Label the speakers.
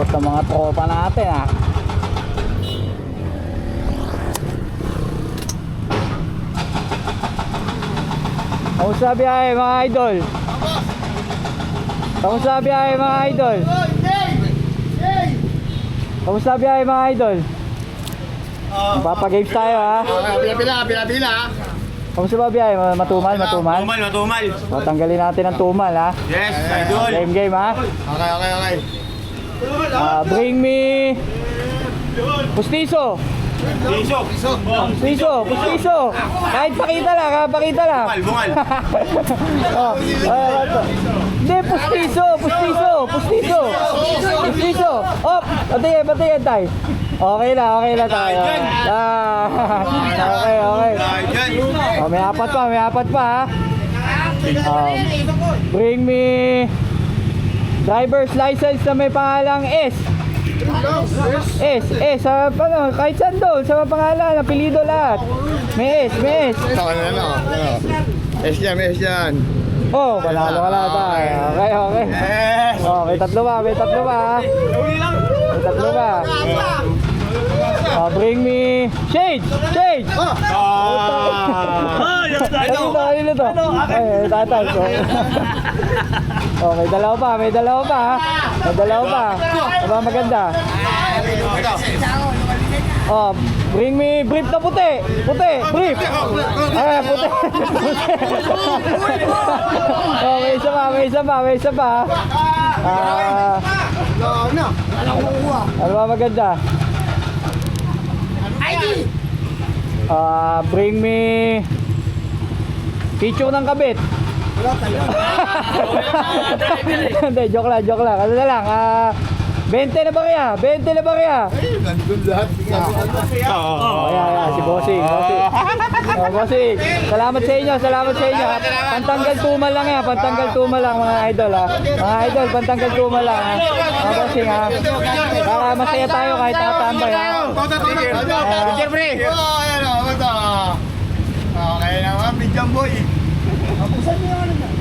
Speaker 1: Ikot ng mga tropa natin ah. Kamusta biyahe mga idol? Kamusta biyahe mga idol? Kamusta biyahe mga idol? Papagames tayo ha.
Speaker 2: Pila.
Speaker 1: Kamusta ba biyahe? Matumal?
Speaker 2: Matumal.
Speaker 1: O, tanggalin natin ang tumal ha.
Speaker 2: Yes, idol.
Speaker 1: Game ha.
Speaker 2: Okay.
Speaker 1: Bring me Pustiso. Pustiso. Kahit pakita lang ha, pakita lang.
Speaker 2: Bungal.
Speaker 1: Hindi, pustiso. Oh, patingin tayo. Okay lang tayo. Okay. Oh, may apat pa ha. Bring me driver's license na may pangalang S. Kahit saan doon, sa pangalan, apelido lahat. May S.
Speaker 2: S yan.
Speaker 1: Oh, panalo ka lang tayo. Okay.
Speaker 2: Yes.
Speaker 1: Oh, may tatlo ba? May tatlo ba? Bring me Shade! Ano to? Ay, tatay ko. Oh, may dalawa pa. Aba, maganda. Oh, bring me brief na puti. Brief. Puti. Oh, may isa pa. Ano ba maganda? Bring me picture ng kabit. Hindi, joke lang. Ano na lang, 20 na ba kaya?
Speaker 2: Nandun lahat.
Speaker 1: Si Bossing. Bossing. Salamat sa inyo. Pantanggal tumal lang yan. Mga idol ha. Pantanggal tumal lang ha. Mga Bossing ha. Para masaya tayo kahit tatambay ha.
Speaker 2: Jeffrey. Okay naman, Bidyan Boy.
Speaker 3: Saan mo yung ano na?